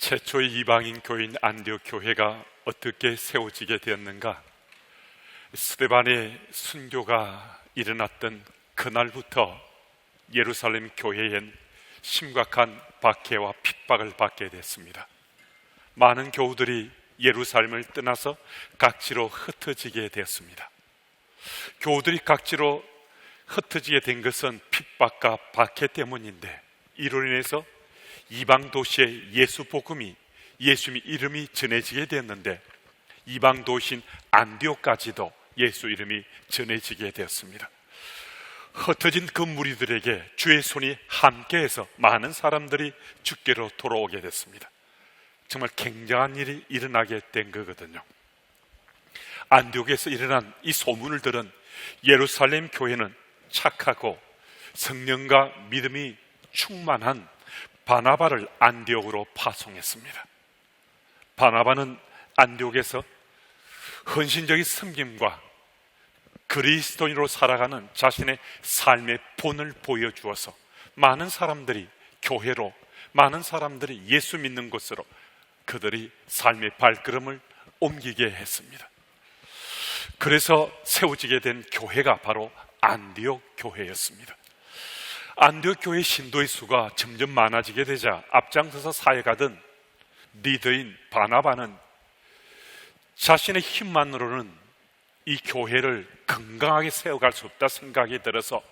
최초의 이방인 교회인 안디옥 교회가 어떻게 세워지게 되었는가? 스데반의 순교가 일어났던 그날부터 예루살렘 교회엔 심각한 박해와 핍박을 받게 됐습니다. 많은 교우들이 예루살렘을 떠나서 각지로 흩어지게 되었습니다. 교우들이 각지로 흩어지게 된 것은 핍박과 박해 때문인데, 이로 인해서 이방 도시에 예수 복음이, 예수님의 이름이 전해지게 되었는데, 이방 도시인 안디옥까지도 예수 이름이 전해지게 되었습니다. 흩어진 그 무리들에게 주의 손이 함께해서 많은 사람들이 주께로 돌아오게 됐습니다. 정말 굉장한 일이 일어나게 된 거거든요. 안디옥에서 일어난 이 소문을 들은 예루살렘 교회는 착하고 성령과 믿음이 충만한 바나바를 안디옥으로 파송했습니다. 바나바는 안디옥에서 헌신적인 섬김과 그리스도인으로 살아가는 자신의 삶의 본을 보여주어서 많은 사람들이 교회로, 많은 사람들이 예수 믿는 곳으로 그들이 삶의 발걸음을 옮기게 했습니다. 그래서 세워지게 된 교회가 바로 안디옥 교회였습니다. 안디옥 교회의 신도의 수가 점점 많아지게 되자 앞장서서 사역하던 리더인 바나바는 자신의 힘만으로는 이 교회를 건강하게 세워갈 수 없다 생각이 들어서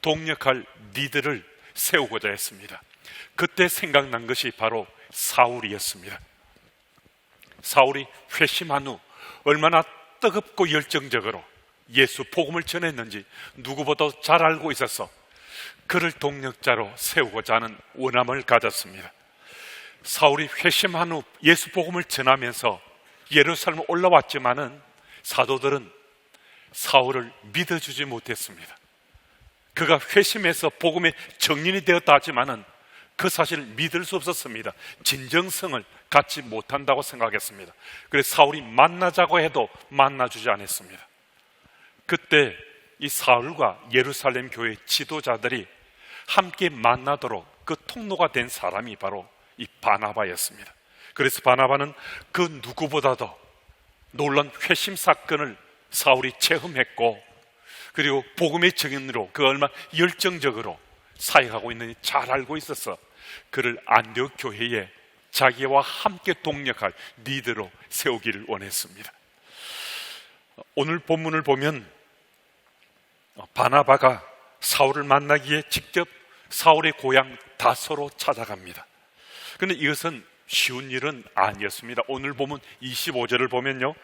동력할 리더를 세우고자 했습니다. 그때 생각난 것이 바로 사울이었습니다. 사울이 회심한 후 얼마나 뜨겁고 열정적으로 예수 복음을 전했는지 누구보다 잘 알고 있어서 그를 동력자로 세우고자 하는 원함을 가졌습니다. 사울이 회심한 후 예수 복음을 전하면서 예루살렘에 올라왔지만은 사도들은 사울을 믿어주지 못했습니다. 그가 회심해서 복음의 정인이 되었다 하지만은 그 사실을 믿을 수 없었습니다. 진정성을 갖지 못한다고 생각했습니다. 그래서 사울이 만나자고 해도 만나주지 않았습니다. 그때 이 사울과 예루살렘 교회 지도자들이 함께 만나도록 그 통로가 된 사람이 바로 이 바나바였습니다. 그래서 바나바는 그 누구보다도 놀란 회심 사건을 사울이 체험했고, 그리고 복음의 증인으로 그 얼마나 열정적으로 사역하고 있는지 잘 알고 있어서 그를 안디옥 교회에 자기와 함께 동력할 리더로 세우기를 원했습니다. 오늘 본문을 보면 바나바가 사울을 만나기에 직접 사울의 고향 다소로 찾아갑니다. 그런데 이것은 쉬운 일은 아니었습니다. 오늘 보면 25절을 보면요,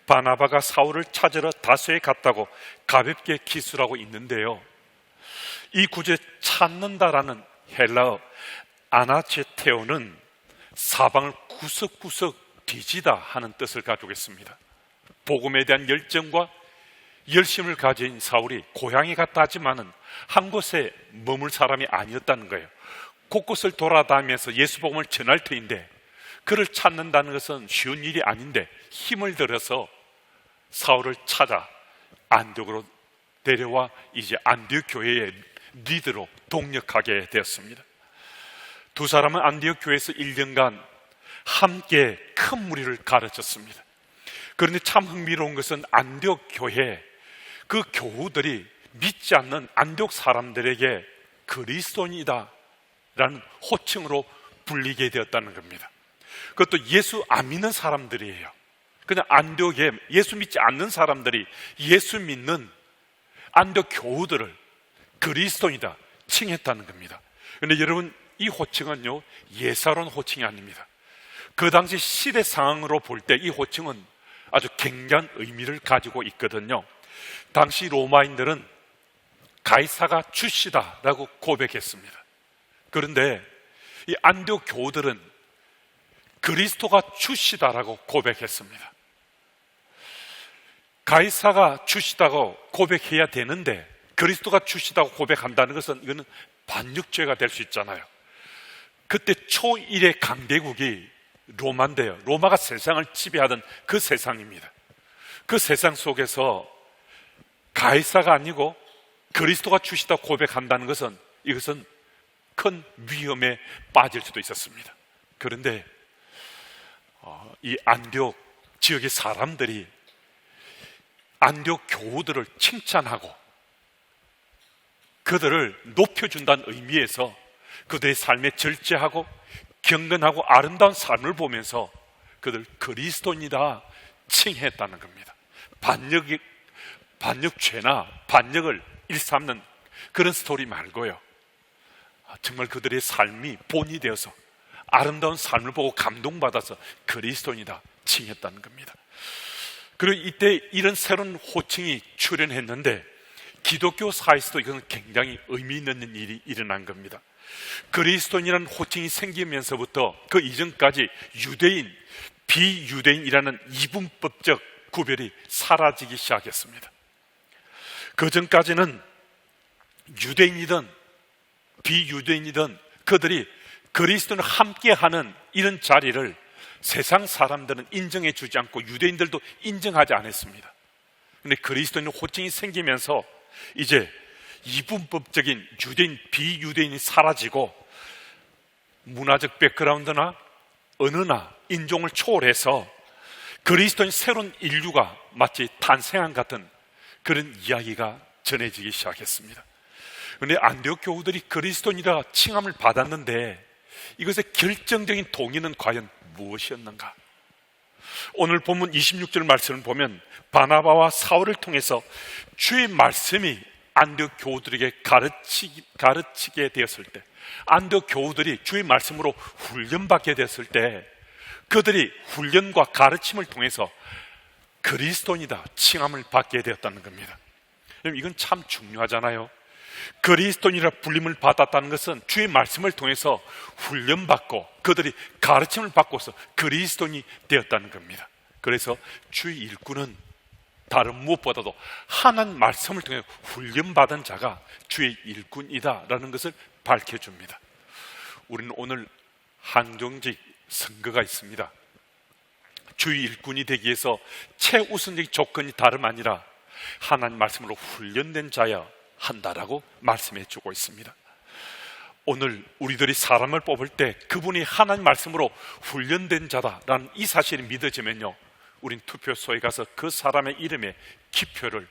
바나바가 사울을 찾으러 다소에 갔다고 가볍게 기술하고 있는데요, 이 구절에 찾는다라는 헬라어 아나체테오는 사방을 구석구석 뒤지다 하는 뜻을 가지고 있습니다. 복음에 대한 열정과 열심을 가진 사울이 고향에 갔다 하지만은 한 곳에 머물 사람이 아니었다는 거예요. 곳곳을 돌아다니면서 예수 복음을 전할 터인데, 그를 찾는다는 것은 쉬운 일이 아닌데 힘을 들여서 사울을 찾아 안디옥으로 데려와 이제 안디옥 교회의 리더로 동력하게 되었습니다. 두 사람은 안디옥 교회에서 1년간 함께 큰 무리를 가르쳤습니다. 그런데 참 흥미로운 것은 안디옥 교회 그 교우들이 믿지 않는 안디옥 사람들에게 그리스도인이다 라는 호칭으로 불리게 되었다는 겁니다. 그것도 예수 안 믿는 사람들이에요. 그냥 안디옥에 예수 믿지 않는 사람들이 예수 믿는 안디옥 교우들을 그리스도인이다 칭했다는 겁니다. 그런데 여러분, 이 호칭은요 예사로운 호칭이 아닙니다. 그 당시 시대 상황으로 볼 때 이 호칭은 아주 굉장한 의미를 가지고 있거든요. 당시 로마인들은 가이사가 주시다라고 고백했습니다. 그런데 이 안디옥 교우들은 그리스도가 주시다라고 고백했습니다. 가이사가 주시다고 고백해야 되는데 그리스도가 주시다고 고백한다는 것은 이거는 반역죄가 될 수 있잖아요. 그때 초일의 강대국이 로마인데요, 로마가 세상을 지배하던 그 세상입니다. 그 세상 속에서 가이사가 아니고 그리스도가 주시다고 고백한다는 것은 이것은 큰 위험에 빠질 수도 있었습니다. 그런데 이 안디옥 지역의 사람들이 안디옥 교우들을 칭찬하고 그들을 높여준다는 의미에서 그들의 삶에 절제하고 경건하고 아름다운 삶을 보면서 그들 그리스도인이다 칭했다는 겁니다. 반역죄나 반역을 일삼는 그런 스토리 말고요, 정말 그들의 삶이 본이 되어서 아름다운 삶을 보고 감동받아서 그리스도인이다 칭했다는 겁니다. 그리고 이때 이런 새로운 호칭이 출현했는데 기독교 사회에서도 이건 굉장히 의미 있는 일이 일어난 겁니다. 그리스도인이라는 호칭이 생기면서부터 그 이전까지 유대인, 비유대인이라는 이분법적 구별이 사라지기 시작했습니다. 그 전까지는 유대인이든 비유대인이든 그들이 그리스도를 함께하는 이런 자리를 세상 사람들은 인정해 주지 않고 유대인들도 인정하지 않았습니다. 그런데 그리스도인 호칭이 생기면서 이제 이분법적인 유대인, 비유대인이 사라지고 문화적 백그라운드나 언어나 인종을 초월해서 그리스도인 새로운 인류가 마치 탄생한 같은 그런 이야기가 전해지기 시작했습니다. 그런데 안디옥 교우들이 그리스도인이라 칭함을 받았는데 이것의 결정적인 동의는 과연 무엇이었는가? 오늘 본문 26절 말씀을 보면 바나바와 사울을 통해서 주의 말씀이 안디옥 교우들에게 가르치게 되었을 때, 안디옥 교우들이 주의 말씀으로 훈련받게 됐을 때 그들이 훈련과 가르침을 통해서 그리스도인이다 칭함을 받게 되었다는 겁니다. 이건 참 중요하잖아요. 그리스도인이라 불림을 받았다는 것은 주의 말씀을 통해서 훈련받고 그들이 가르침을 받고서 그리스도인이 되었다는 겁니다. 그래서 주의 일꾼은 다른 무엇보다도 하나님 말씀을 통해 훈련받은 자가 주의 일꾼이다라는 것을 밝혀줍니다. 우리는 오늘 한정직 선거가 있습니다. 주의 일꾼이 되기 위해서 최우선적 조건이 다름 아니라 하나님 말씀으로 훈련된 자야 한다라고 말씀해 주고 있습니다. 오늘 우리들이 사람을 뽑을 때 그분이 하나님 말씀으로 훈련된 자다라는 이 사실이 믿어지면요, 우린 투표소에 가서 그 사람의 이름에 기표를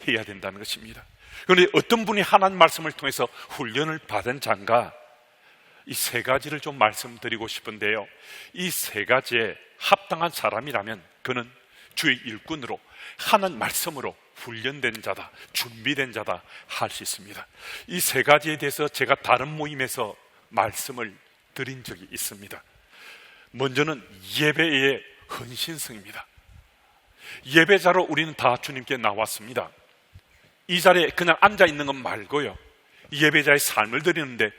해야 된다는 것입니다. 그런데 어떤 분이 하나님 말씀을 통해서 훈련을 받은 자인가? 이 세 가지를 좀 말씀드리고 싶은데요, 이 세 가지에 합당한 사람이라면 그는 주의 일꾼으로 하나님 말씀으로 훈련된 자다, 준비된 자다 할 수 있습니다. 이 세 가지에 대해서 제가 다른 모임에서 말씀을 드린 적이 있습니다. 먼저는 예배의 헌신성입니다. 예배자로 우리는 다 주님께 나왔습니다. 이 자리에 그냥 앉아 있는 것 말고요, 예배자의 삶을 드리는데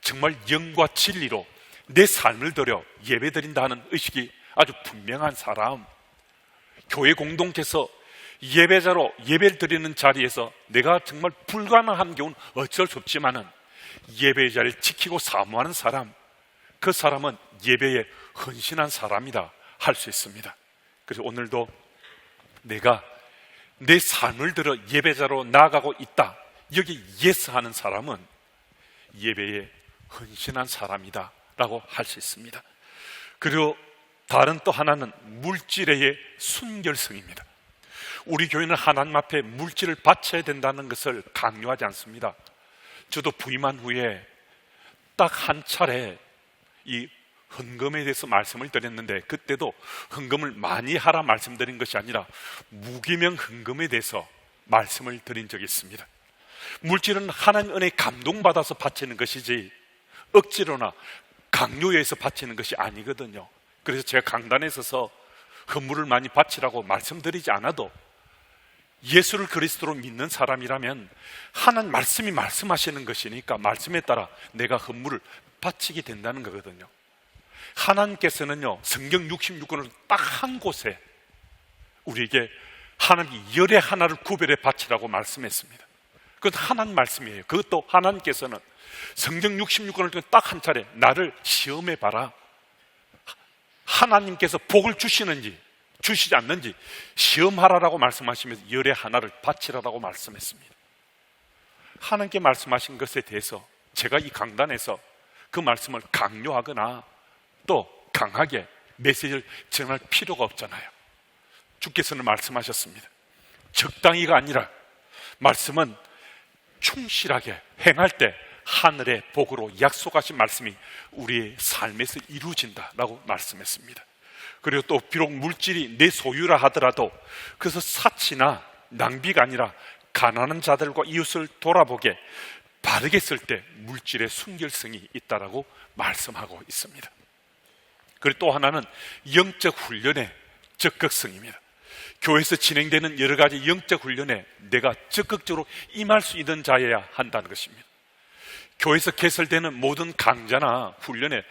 정말 영과 진리로 내 삶을 들여 예배 드린다 하는 의식이 아주 분명한 사람, 교회 공동체에서 예배자로 예배를 드리는 자리에서 내가 정말 불가능한 경우는 어쩔 수 없지만은 예배의 자리를 지키고 사모하는 사람, 그 사람은 예배에 헌신한 사람이다 할 수 있습니다. 그래서 오늘도 내가 내 삶을 들어 예배자로 나아가고 있다, 여기 예스 하는 사람은 예배에 헌신한 사람이다 라고 할 수 있습니다. 그리고 다른 또 하나는 물질의 순결성입니다. 우리 교회는 하나님 앞에 물질을 바쳐야 된다는 것을 강요하지 않습니다. 저도 부임한 후에 딱 한 차례 이 헌금에 대해서 말씀을 드렸는데, 그때도 헌금을 많이 하라 말씀드린 것이 아니라 무기명 헌금에 대해서 말씀을 드린 적이 있습니다. 물질은 하나님 은혜에 감동받아서 바치는 것이지 억지로나 강요해서 바치는 것이 아니거든요. 그래서 제가 강단에 서서 헌물을 많이 바치라고 말씀드리지 않아도 예수를 그리스도로 믿는 사람이라면 하나님 말씀이 말씀하시는 것이니까 말씀에 따라 내가 헌물을 바치게 된다는 거거든요. 하나님께서는요, 성경 66권을 딱 한 곳에 우리에게 하나님 열의 하나를 구별해 바치라고 말씀했습니다. 그건 하나님 말씀이에요. 그것도 하나님께서는 성경 66권을 통해 딱 한 차례 나를 시험해 봐라, 하나님께서 복을 주시는지 주시지 않는지 시험하라라고 말씀하시면서 열의 하나를 바치라라고 말씀했습니다. 하나님께 말씀하신 것에 대해서 제가 이 강단에서 그 말씀을 강요하거나 또 강하게 메시지를 전할 필요가 없잖아요. 주께서는 말씀하셨습니다. 적당히가 아니라 말씀은 충실하게 행할 때 하늘의 복으로 약속하신 말씀이 우리의 삶에서 이루어진다라고 말씀했습니다. 그리고 또 비록 물질이 내 소유라 하더라도 그래서 사치나 낭비가 아니라 가난한 자들과 이웃을 돌아보게 바르게 쓸 때 물질의 순결성이 있다라고 말씀하고 있습니다. 그리고 또 하나는 영적 훈련의 적극성입니다. 교회에서 진행되는 여러 가지 영적 훈련에 내가 적극적으로 임할 수 있는 자여야 한다는 것입니다. 교회에서 개설되는 모든 강좌나 훈련에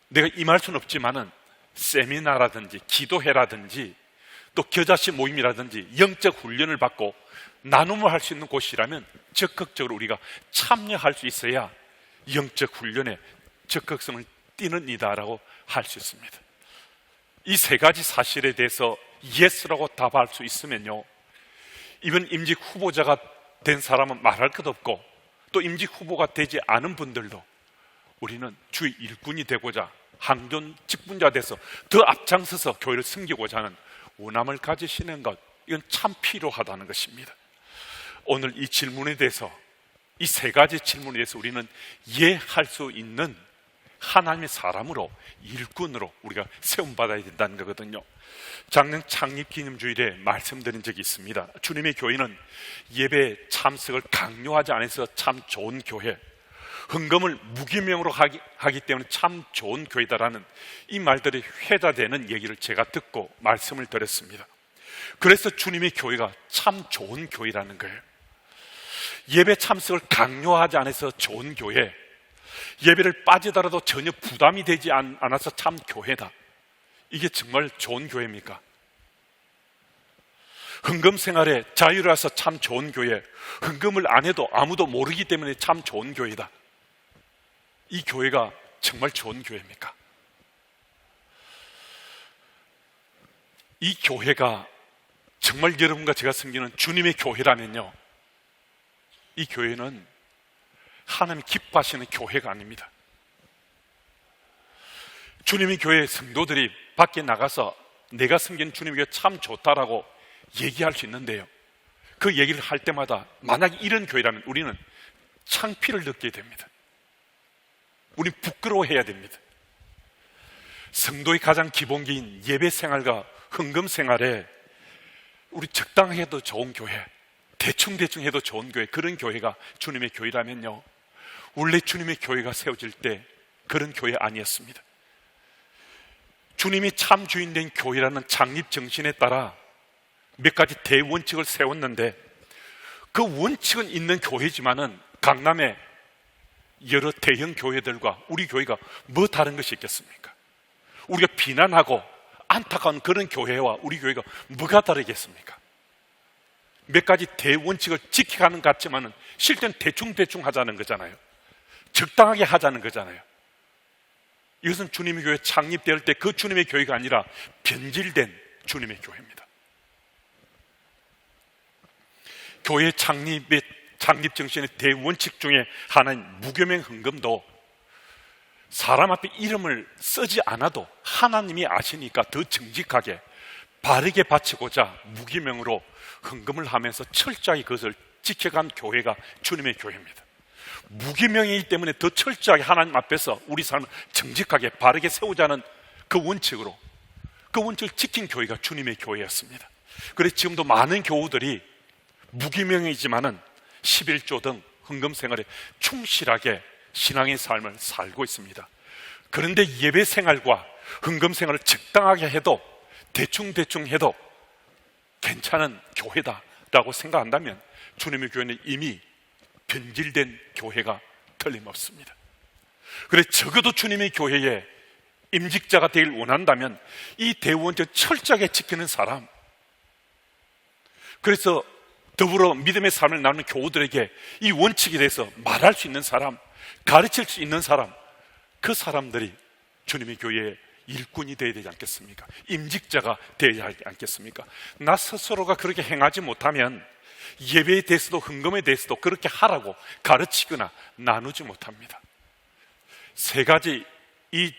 내가 임할 수는 없지만은 세미나라든지 기도회라든지 또 겨자씨 모임이라든지 영적 훈련을 받고 나눔을 할 수 있는 곳이라면 적극적으로 우리가 참여할 수 있어야 영적 훈련에 적극성을 띠는 이다라고 할 수 있습니다. 이 세 가지 사실에 대해서 예스라고 답할 수 있으면요, 이번 임직 후보자가 된 사람은 말할 것 없고 또 임직 후보가 되지 않은 분들도 우리는 주의 일꾼이 되고자 항존 직분자 돼서 더 앞장서서 교회를 섬기고자 하는 원함을 가지시는 것, 이건 참 필요하다는 것입니다. 오늘 이 질문에 대해서, 이 세 가지 질문에 대해서 우리는 이해할 수 있는 하나님의 사람으로, 일꾼으로 우리가 세움받아야 된다는 거거든요. 작년 창립기념주일에 말씀드린 적이 있습니다. 주님의 교회는 예배 참석을 강요하지 않아서 참 좋은 교회, 헌금을 무기명으로 하기 때문에 참 좋은 교회다라는 이 말들이 회자되는 얘기를 제가 듣고 말씀을 드렸습니다. 그래서 주님의 교회가 참 좋은 교회라는 거예요. 예배 참석을 강요하지 않아서 좋은 교회, 예배를 빠지더라도 전혀 부담이 되지 않아서 참 교회다. 이게 정말 좋은 교회입니까? 헌금 생활에 자유라서 참 좋은 교회, 헌금을 안 해도 아무도 모르기 때문에 참 좋은 교회다. 이 교회가 정말 좋은 교회입니까? 이 교회가 정말 여러분과 제가 섬기는 주님의 교회라면요, 이 교회는 하나님 기뻐하시는 교회가 아닙니다. 주님의 교회 성도들이 밖에 나가서 내가 섬기는 주님의 교회 참 좋다라고 얘기할 수 있는데요, 그 얘기를 할 때마다 만약에 이런 교회라면 우리는 창피를 느끼게 됩니다. 우리 부끄러워해야 됩니다. 성도의 가장 기본기인 예배 생활과 헌금 생활에 우리 적당해도 좋은 교회, 대충 해도 좋은 교회, 그런 교회가 주님의 교회라면요, 원래 주님의 교회가 세워질 때 그런 교회 아니었습니다. 주님이 참 주인된 교회라는 창립 정신에 따라 몇 가지 대원칙을 세웠는데, 그 원칙은 있는 교회지만은 강남에 여러 대형 교회들과 우리 교회가 뭐 다른 것이 있겠습니까? 우리가 비난하고 안타까운 그런 교회와 우리 교회가 뭐가 다르겠습니까? 몇 가지 대원칙을 지켜가는 것 같지만은 실제는 대충 하자는 거잖아요. 적당하게 하자는 거잖아요. 이것은 주님의 교회 창립될 때 그 주님의 교회가 아니라 변질된 주님의 교회입니다. 교회 창립 정신의 대원칙 중에 하나인 무교명 헌금도 사람 앞에 이름을 쓰지 않아도 하나님이 아시니까 더 정직하게 바르게 바치고자 무기명으로 헌금을 하면서 철저하게 그것을 지켜간 교회가 주님의 교회입니다. 무기명이기 때문에 더 철저하게 하나님 앞에서 우리 삶을 정직하게 바르게 세우자는 그 원칙으로, 그 원칙을 지킨 교회가 주님의 교회였습니다. 그래서 지금도 많은 교우들이 무기명이지만은 11조 등 헌금 생활에 충실하게 신앙의 삶을 살고 있습니다. 그런데 예배 생활과 헌금 생활을 적당하게 해도, 대충 해도 괜찮은 교회다라고 생각한다면 주님의 교회는 이미 변질된 교회가 틀림없습니다. 그래서 적어도 주님의 교회에 임직자가 되길 원한다면 이 대원칙을 철저하게 지키는 사람, 그래서 더불어 믿음의 삶을 나누는 교우들에게 이 원칙에 대해서 말할 수 있는 사람, 가르칠 수 있는 사람, 그 사람들이 주님의 교회의 일꾼이 되어야 되지 않겠습니까? 임직자가 되어야 하지 않겠습니까? 나 스스로가 그렇게 행하지 못하면 예배에 대해서도 헌금에 대해서도 그렇게 하라고 가르치거나 나누지 못합니다. 세 가지 이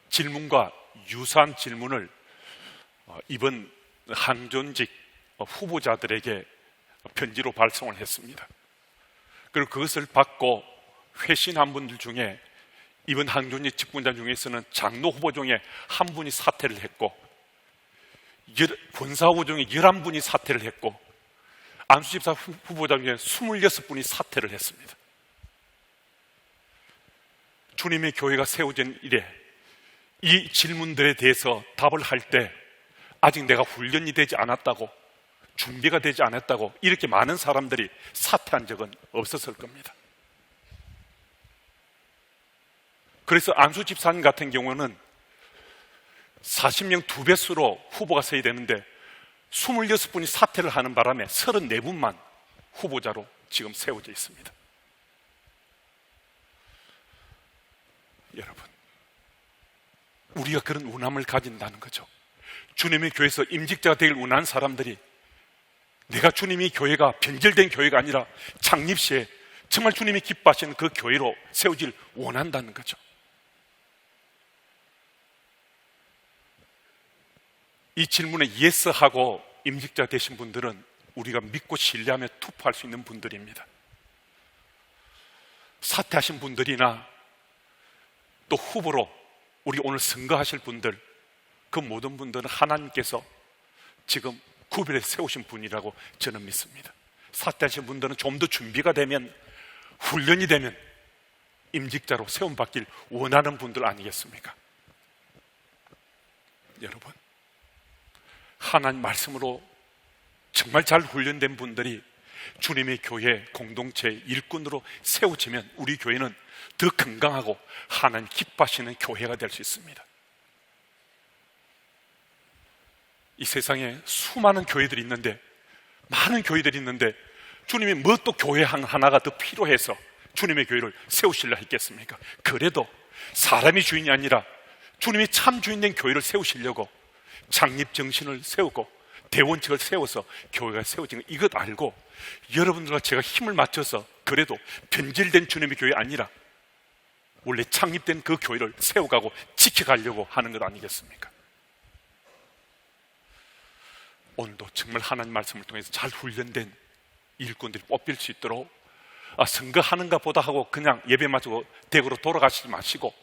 질문과 유사한 질문을 이번 항존직 후보자들에게 편지로 발송을 했습니다. 그리고 그것을 받고 회신한 분들 중에 이번 항존직 직분자 중에서는 장로 후보 중에 한 분이 사퇴를 했고, 권사 후보 중에 11분이 사퇴를 했고, 안수집사 후보자 중에 26분이 사퇴를 했습니다. 주님의 교회가 세워진 이래 이 질문들에 대해서 답을 할 때 아직 내가 훈련이 되지 않았다고, 준비가 되지 않았다고 이렇게 많은 사람들이 사퇴한 적은 없었을 겁니다. 그래서 안수 집사님 같은 경우는 40명 2배수로 후보가 서야 되는데 26분이 사퇴를 하는 바람에 34분만 후보자로 지금 세워져 있습니다. 여러분, 우리가 그런 운함을 가진다는 거죠. 주님의 교회에서 임직자가 되길 원하는 사람들이, 내가 주님의 교회가 변질된 교회가 아니라 창립 시에 정말 주님이 기뻐하시는 그 교회로 세워질 원한다는 거죠. 이 질문에 예스하고 임직자 되신 분들은 우리가 믿고 신뢰하며 투표할 수 있는 분들입니다. 사퇴하신 분들이나 또 후보로 우리 오늘 선거하실 분들, 그 모든 분들은 하나님께서 지금 구별해 세우신 분이라고 저는 믿습니다. 사퇴하신 분들은 좀 더 준비가 되면, 훈련이 되면 임직자로 세움받길 원하는 분들 아니겠습니까? 여러분, 하나님 말씀으로 정말 잘 훈련된 분들이 주님의 교회 공동체 일꾼으로 세워지면 우리 교회는 더 건강하고 하나님 기뻐하시는 교회가 될 수 있습니다. 이 세상에 수많은 교회들이 있는데, 많은 교회들이 있는데 주님이 뭐 또 교회 하나가 더 필요해서 주님의 교회를 세우시려 했겠습니까? 그래도 사람이 주인이 아니라 주님이 참 주인된 교회를 세우시려고 창립 정신을 세우고 대원칙을 세워서 교회가 세워진 것, 이것 알고 여러분들과 제가 힘을 맞춰서 그래도 변질된 주님의 교회 아니라 원래 창립된 그 교회를 세워가고 지켜가려고 하는 것 아니겠습니까? 오늘도 정말 하나님 말씀을 통해서 잘 훈련된 일꾼들이 뽑힐 수 있도록, 선거하는가 보다 하고 그냥 예배 마치고 댁으로 돌아가시지 마시고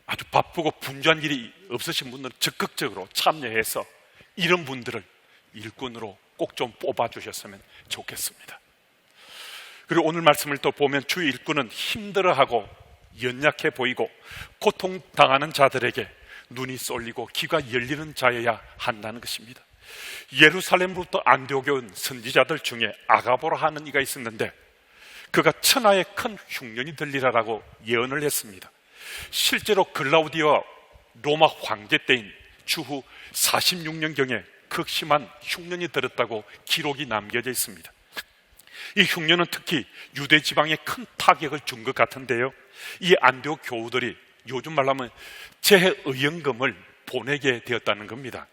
아주 바쁘고 분주한 일이 없으신 분들은 적극적으로 참여해서 이런 분들을 일꾼으로 꼭 좀 뽑아주셨으면 좋겠습니다. 그리고 오늘 말씀을 또 보면 주의 일꾼은 힘들어하고 연약해 보이고 고통당하는 자들에게 눈이 쏠리고 귀가 열리는 자여야 한다는 것입니다. 예루살렘으로부터 안디옥에 온 선지자들 중에 아가보라 하는 이가 있었는데 그가 천하의 큰 흉년이 들리라라고 예언을 했습니다. 실제로 글라우디오 로마 황제 때인 주후 46년경에 극심한 흉년이 들었다고 기록이 남겨져 있습니다. 이 흉년은 특히 유대 지방에 큰 타격을 준 것 같은데요, 이 안디옥 교우들이 요즘 말로 하면 재의연금을 보내게 되었다는 겁니다.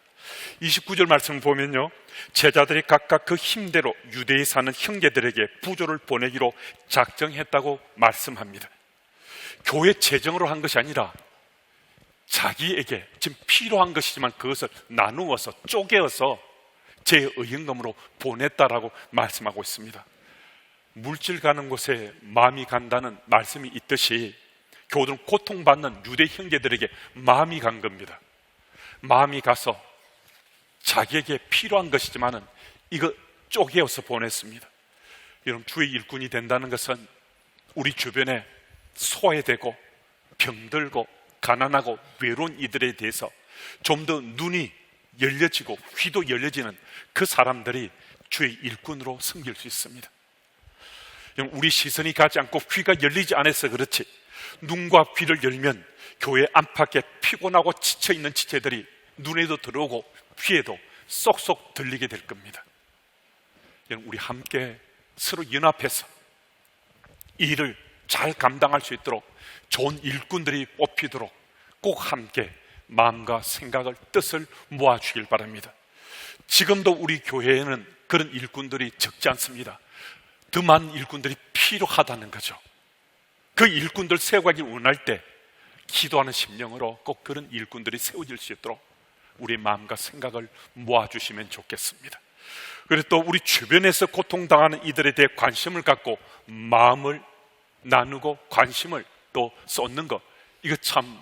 29절 말씀을 보면요, 제자들이 각각 그 힘대로 유대에 사는 형제들에게 부조를 보내기로 작정했다고 말씀합니다. 교회 재정으로 한 것이 아니라 자기에게 지금 필요한 것이지만 그것을 나누어서 쪼개어서 재의연금으로 보냈다라고 말씀하고 있습니다. 물질 가는 곳에 마음이 간다는 말씀이 있듯이 교우들은 고통받는 유대 형제들에게 마음이 간 겁니다. 마음이 가서 자기에게 필요한 것이지만은 이거 쪼개어서 보냈습니다. 여러분, 주의 일꾼이 된다는 것은 우리 주변에 소외되고 병들고 가난하고 외로운 이들에 대해서 좀 더 눈이 열려지고 귀도 열려지는 그 사람들이 주의 일꾼으로 섬길 수 있습니다. 우리 시선이 가지 않고 귀가 열리지 않아서 그렇지, 눈과 귀를 열면 교회 안팎에 피곤하고 지쳐있는 지체들이 눈에도 들어오고 귀에도 쏙쏙 들리게 될 겁니다. 우리 함께 서로 연합해서 이 일을 잘 감당할 수 있도록 좋은 일꾼들이 뽑히도록 꼭 함께 마음과 생각을, 뜻을 모아주길 바랍니다. 지금도 우리 교회에는 그런 일꾼들이 적지 않습니다. 더 많은 일꾼들이 필요하다는 거죠. 그 일꾼들 세워가길 원할 때 기도하는 심령으로 꼭 그런 일꾼들이 세워질 수 있도록 우리의 마음과 생각을 모아주시면 좋겠습니다. 그리고 또 우리 주변에서 고통당하는 이들에 대해 관심을 갖고 마음을 나누고 관심을 또 쏟는 것, 이거 참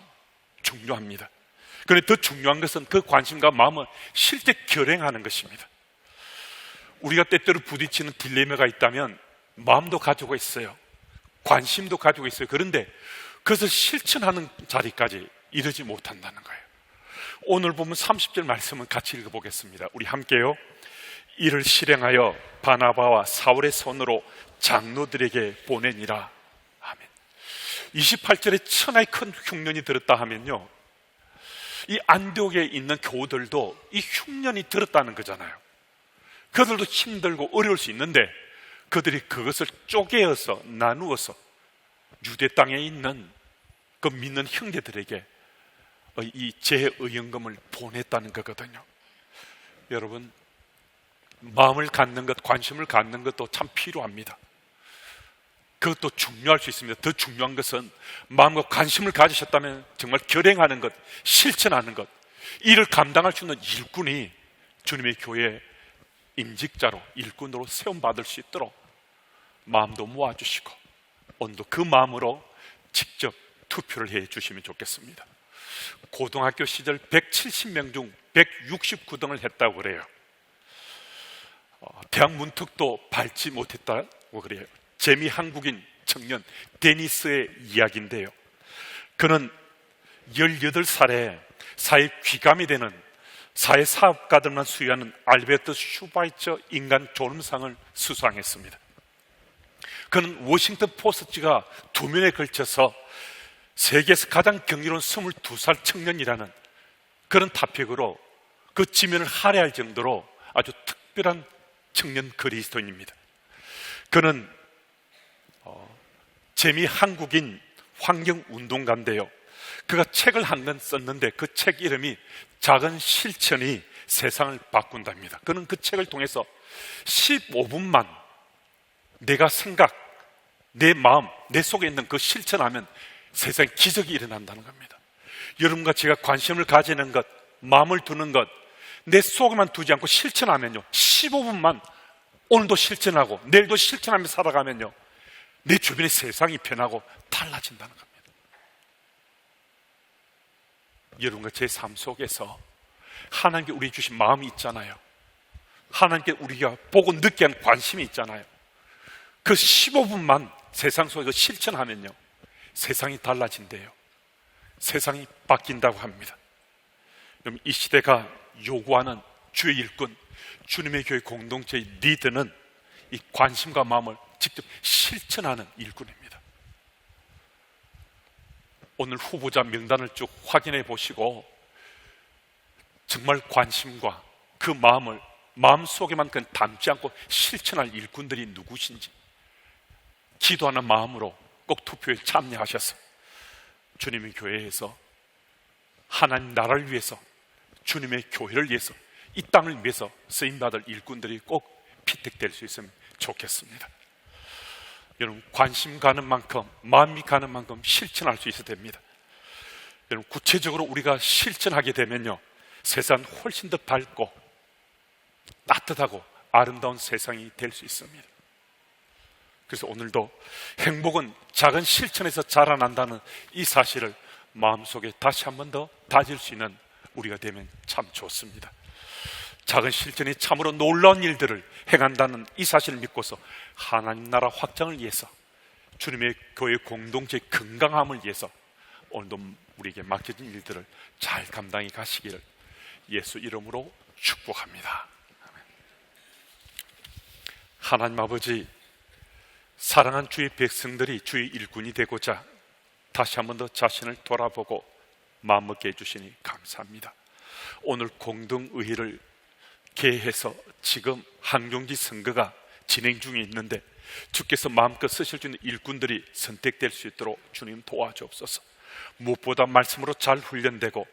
중요합니다. 그런데 더 중요한 것은 그 관심과 마음을 실제 결행하는 것입니다. 우리가 때때로 부딪히는 딜레마가 있다면 마음도 가지고 있어요, 관심도 가지고 있어요. 그런데 그것을 실천하는 자리까지 이르지 못한다는 거예요. 오늘 보면 30절 말씀은 같이 읽어보겠습니다. 우리 함께요. 이를 실행하여 바나바와 사울의 손으로 장로들에게 보내니라. 아멘. 28절에 천하의 큰 흉년이 들었다 하면요, 이 안디옥에 있는 교우들도 이 흉년이 들었다는 거잖아요. 그들도 힘들고 어려울 수 있는데 그들이 그것을 쪼개어서 나누어서 유대 땅에 있는 그 믿는 형제들에게 이 재의연금을 보냈다는 거거든요. 여러분, 마음을 갖는 것, 관심을 갖는 것도 참 필요합니다. 그것도 중요할 수 있습니다. 더 중요한 것은 마음과 관심을 가지셨다면 정말 결행하는 것, 실천하는 것, 이를 감당할 수 있는 일꾼이 주님의 교회 임직자로, 일꾼으로 세움받을 수 있도록 마음도 모아주시고 오늘도 그 마음으로 직접 투표를 해 주시면 좋겠습니다. 고등학교 시절 170명 중 169등을 했다고 그래요. 대학 문턱도 밟지 못했다고 그래요. 재미 한국인 청년 데니스의 이야기인데요, 그는 18살에 사회 귀감이 되는 사회 사업가들만 수여하는 알베르트 슈바이처 인간 존엄상을 수상했습니다. 그는 워싱턴 포스트가 2면에 걸쳐서 세계에서 가장 경이로운 22살 청년이라는 그런 타픽으로 그 지면을 할애할 정도로 아주 특별한 청년 그리스도인입니다. 그는 재미 한국인 환경운동가인데요, 그가 책을 한 권 썼는데 그 책 이름이 작은 실천이 세상을 바꾼답니다. 그는 그 책을 통해서 15분만 내가 생각, 내 마음, 내 속에 있는 그 실천하면 세상에 기적이 일어난다는 겁니다. 여러분과 제가 관심을 가지는 것, 마음을 두는 것, 내 속에만 두지 않고 실천하면요, 15분만 오늘도 실천하고 내일도 실천하며 살아가면요, 내 주변의 세상이 변하고 달라진다는 겁니다. 여러분과 제 삶 속에서 하나님께 우리 주신 마음이 있잖아요. 하나님께 우리가 보고 느끼게 하는 관심이 있잖아요. 그 15분만 세상 속에서 실천하면요, 세상이 달라진대요. 세상이 바뀐다고 합니다. 여러분, 이 시대가 요구하는 주의 일꾼, 주님의 교회 공동체의 리더는 이 관심과 마음을 직접 실천하는 일꾼입니다. 오늘 후보자 명단을 쭉 확인해 보시고 정말 관심과 그 마음을 마음속에만큼 담지 않고 실천할 일꾼들이 누구신지 기도하는 마음으로 꼭 투표에 참여하셔서 주님의 교회에서 하나님 나라를 위해서, 주님의 교회를 위해서, 이 땅을 위해서 쓰임받을 일꾼들이 꼭 피택될 수 있으면 좋겠습니다. 여러분, 관심 가는 만큼, 마음이 가는 만큼 실천할 수 있어야 됩니다. 여러분, 구체적으로 우리가 실천하게 되면요, 세상은 훨씬 더 밝고 따뜻하고 아름다운 세상이 될 수 있습니다. 그래서 오늘도 행복은 작은 실천에서 자라난다는 이 사실을 마음속에 다시 한 번 더 다질 수 있는 우리가 되면 참 좋습니다. 작은 실천이 참으로 놀라운 일들을 행한다는 이 사실을 믿고서 하나님 나라 확장을 위해서, 주님의 교회 공동체의 건강함을 위해서 오늘도 우리에게 맡겨진 일들을 잘 감당해 가시기를 예수 이름으로 축복합니다. 하나님 아버지, 사랑한 주의 백성들이 주의 일꾼이 되고자 다시 한 번 더 자신을 돌아보고 마음먹게 해주시니 감사합니다. 오늘 공동의회를 개해서 지금 한경지 선거가 진행 중에 있는데 주께서 마음껏 쓰실 수 있는 일꾼들이 선택될 수 있도록 주님 도와주옵소서. 무엇보다 말씀으로 잘 훈련되고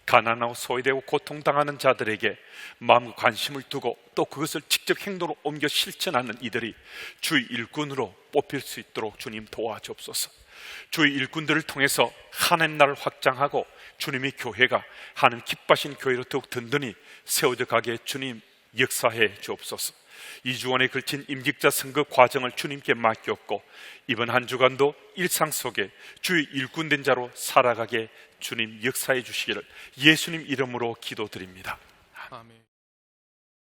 가난하고 소외되고 고통당하는 자들에게 마음과 관심을 두고 또 그것을 직접 행동으로 옮겨 실천하는 이들이 주의 일꾼으로 뽑힐 수 있도록 주님 도와주옵소서. 주의 일꾼들을 통해서 하나님 나라를 확장하고 주님의 교회가 하나님 기뻐하신 교회로 더욱 든든히 세워져 가게 주님 역사해 주옵소서. 2주간에 걸친 임직자 선거 과정을 주님께 맡겼고 이번 한 주간도 일상 속에 주의 일꾼된 자로 살아가게 주님 역사해 주시기를 예수님 이름으로 기도드립니다. 아멘.